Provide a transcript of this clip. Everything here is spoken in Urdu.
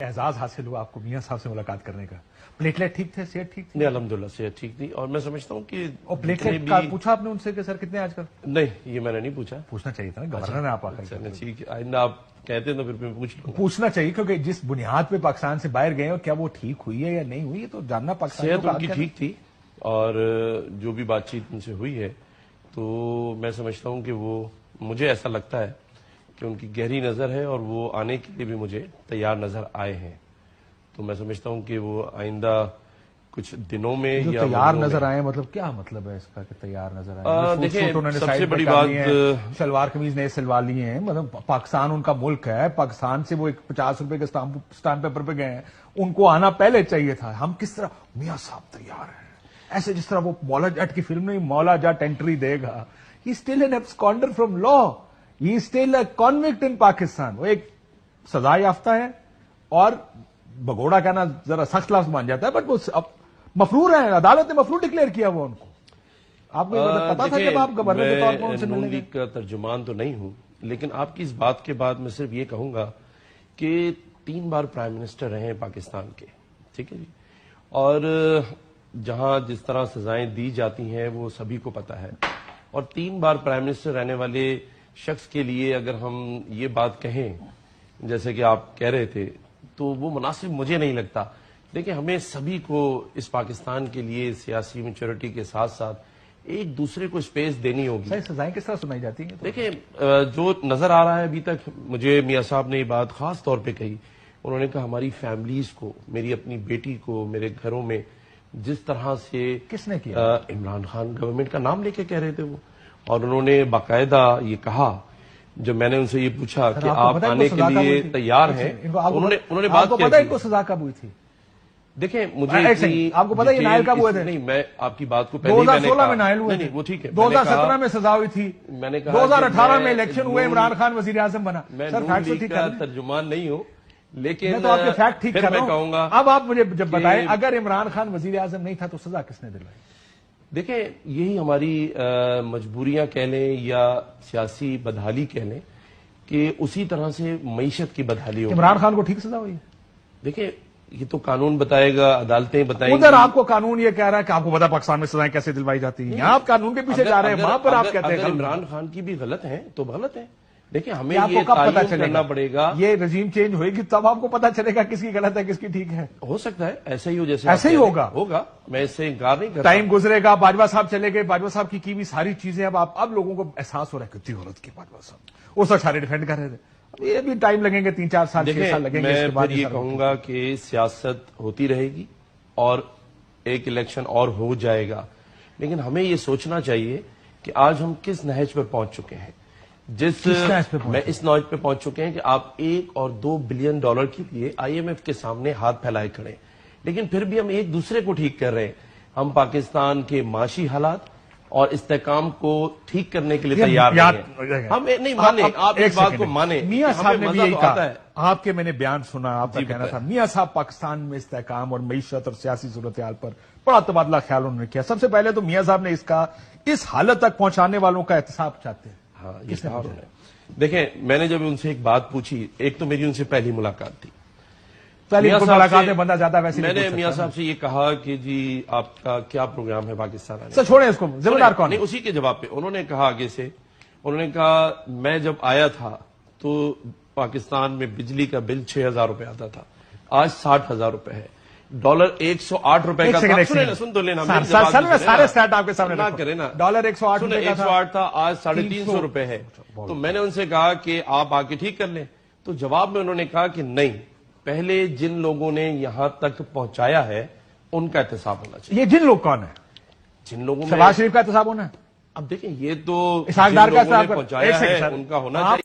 اعزاز حاصل ہوا آپ کو میاں صاحب سے ملاقات کرنے کا. پلیٹلیٹ ٹھیک تھے, صحت ٹھیک تھی؟ نہیں الحمدللہ صحت ٹھیک تھی, اور میں سمجھتا ہوں کہ اور پلیٹلیٹ کا پوچھا آپ نے ان سے کہ سر کتنے آج کل؟ نہیں یہ میں نے نہیں پوچھا. پوچھنا چاہیے تھا نا, گورنر نے آپ ٹھیک ہے, آئندہ آپ کہتے ہیں تو پھر میں پوچھ لوں. پوچھنا چاہیے کیونکہ جس بنیاد پہ پاکستان سے باہر گئے اور کیا وہ ٹھیک ہوئی ہے یا نہیں ہوئی, تو جاننا پاکستان. صحت ان کی ٹھیک تھی, اور جو بھی بات چیت ان سے ہوئی ہے تو میں سمجھتا ہوں کہ وہ, مجھے ایسا لگتا ہے کہ ان کی گہری نظر ہے اور وہ آنے کے لیے بھی مجھے تیار نظر آئے ہیں. تو میں سمجھتا ہوں کہ وہ آئندہ کچھ دنوں میں جو یا تیار نظر آئے, مطلب کیا مطلب ہے اس کا کہ تیار نظر آئے؟ دیکھیں سب سے بڑی بات, شلوار قمیض نئے سلوا لیے ہیں, مطلب پاکستان ان کا ملک ہے, پاکستان سے وہ ایک 50 روپے کے اسٹامپ پیپر پہ گئے ہیں, ان کو آنا پہلے چاہیے تھا. ہم کس طرح میاں صاحب تیار ہیں, ایسے جس طرح وہ مولا جٹ کی فلم نہیں, مولا جٹ انٹری دے گا. He still an absconder from law, he still a convict in Pakistan. وہ ایک سزا یافتہ ہے, اور بگوڑا کہنا ذرا سخت لفظ مان جاتا ہے, بٹ وہ مفرور ہیں, عدالت نے مفرور ڈکلیئر کیا وہ ان کو. آپ کو پتا تھا جب آپ گورنر کے طور پر ان سے ملنے گئے؟ لیگ کا ترجمان تو نہیں ہوں, لیکن آپ کی اس بات کے بعد میں صرف یہ کہوں گا کہ 3 بار پرائم منسٹر رہے ہیں پاکستان کے, ٹھیک ہے جی, اور جہاں جس طرح سزائیں دی جاتی ہیں وہ سبھی کو پتا ہے, اور 3 بار پرائم منسٹر رہنے والے شخص کے لیے اگر ہم یہ بات کہیں جیسے کہ آپ کہہ رہے تھے تو وہ مناسب مجھے نہیں لگتا. دیکھیں ہمیں سبھی کو اس پاکستان کے لیے سیاسی میچورٹی کے ساتھ ساتھ ایک دوسرے کو اسپیس دینی ہوگی. سزائیں کس طرح سنائی جاتی ہیں؟ دیکھیں جو نظر آ رہا ہے ابھی تک, مجھے میاں صاحب نے یہ بات خاص طور پہ کہی, انہوں نے کہا ہماری فیملیز کو, میری اپنی بیٹی کو, میرے گھروں میں جس طرح سے کس نے کیا؟ عمران خان گورنمنٹ کا نام لے کے کہہ رہے تھے وہ, اور انہوں نے باقاعدہ یہ کہا, جب میں نے ان سے یہ پوچھا کہ آپ آنے کے لیے تیار ہیں, انہوں نے بات کو پتا ہے کو سزا کب ہوئی تھی؟ دیکھیں مجھے آپ کو پتا یہ نائل کب ہوئے تھے؟ نہیں, میں آپ کی بات کو پہلے 2016 میں نائل ہوئے تھے, وہ ٹھیک ہے, 2017 میں سزا ہوئی تھی, میں نے کہا 2018 میں الیکشن ہوئے, عمران خان وزیر اعظم بنا. میں نون لیگ کا ترجمان نہیں ہوں, لیکن میں تو آپ کے فیکٹ ٹھیک کر رہا ہوں. کہوں گا اب آپ مجھے جب بتائیں اگر عمران خان وزیر اعظم نہیں تھا تو سزا کس نے دلوائی؟ دیکھیں یہی ہماری مجبوریاں کہہ لیں یا سیاسی بدحالی کہہ لیں کہ اسی طرح سے معیشت کی بدحالی ہوگی. عمران خان کو ٹھیک سزا ہوئی؟ دیکھیں یہ تو قانون بتائے گا, عدالتیں بتائیں گی. ادھر آپ کو قانون یہ کہہ رہا ہے کہ آپ کو پتا پاکستان میں سزائیں کیسے دلوائی جاتی ہیں, یہاں آپ قانون کے پیچھے جا رہے ہیں, وہاں پر آپ کہتے ہیں عمران خان کی بھی غلط ہیں تو غلط ہیں. دیکھیں ہمیں یہ تعین کرنا پڑے گا, یہ رجیم چینج ہوئے گی تب آپ کو پتا چلے گا کس کی غلط ہے کس کی ٹھیک ہے. ہو سکتا ہے ایسا ہی ہو, جیسے ایسے ہی ہوگا, میں اس سے انکار نہیں کرتا. ٹائم گزرے گا, باجوہ صاحب چلے گئے, باجوہ صاحب کی بھی ساری چیزیں اب لوگوں کو احساس ہو رہا ہے کتنی غلط کی باجوہ صاحب, وہ سب سارے ڈیفینڈ کر رہے تھے. یہ بھی ٹائم لگیں گے, 3-4 سال 6 سال لگیں گے. میں یہ کہوں گا کہ سیاست ہوتی رہے گی اور ایک الیکشن اور ہو جائے گا, لیکن ہمیں یہ سوچنا چاہیے کہ آج ہم کس نہج پہ پہنچ چکے ہیں, میں اس نوج پہ پہنچ چکے ہیں کہ آپ 1 اور 2 بلین ڈالر کے لیے IMF کے سامنے ہاتھ پھیلائے کھڑے, لیکن پھر بھی ہم ایک دوسرے کو ٹھیک کر رہے ہیں. ہم پاکستان کے معاشی حالات اور استحکام کو ٹھیک کرنے کے لیے تیار نہیں ہیں. ہم نہیں مانیں, آپ اس بات کو مانیں. میاں صاحب نے بھی یہی کہا, آپ کے میں نے بیان سنا, آپ کا کہنا تھا میاں صاحب پاکستان میں استحکام اور معیشت اور سیاسی صورتحال پر بڑا تبادلہ خیال انہوں نے کیا. سب سے پہلے تو میاں صاحب نے اس حالت تک پہنچانے والوں کا احتساب چاہتے ہیں. ہاں یہ کہا. دیکھیں میں نے جب ان سے ایک بات پوچھی, ایک تو میری ان سے پہلی ملاقات تھی, بندہ زیادہ ویسے میں نے میاں صاحب سے یہ کہا کہ جی آپ کا کیا پروگرام ہے پاکستان آنے کا. چھوڑیں اس کو, ذمہ دار کون ہے؟ اسی کے جواب پہ انہوں نے کہا آگے سے, انہوں نے کہا میں جب آیا تھا تو پاکستان میں بجلی کا بل 6,000 روپے آتا تھا, آج 60,000 روپے ہے, ڈالر 108 روپے کا تھا. سن تو لینا, سارے سٹیٹ آپ کے سامنے نہ کرے نا, ڈالر 108 تھا, آج 350 روپے ہے. تو میں نے ان سے کہا کہ آپ آ کے ٹھیک کر لیں, تو جواب میں انہوں نے کہا کہ نہیں, پہلے جن لوگوں نے یہاں تک پہنچایا ہے ان کا احتساب ہونا چاہیے. یہ جن لوگ کون ہیں؟ جن لوگوں شہباز شریف کا احتساب ہونا ہے. اب دیکھیں یہ تو پہنچایا ہے ان کا ہونا چاہیے.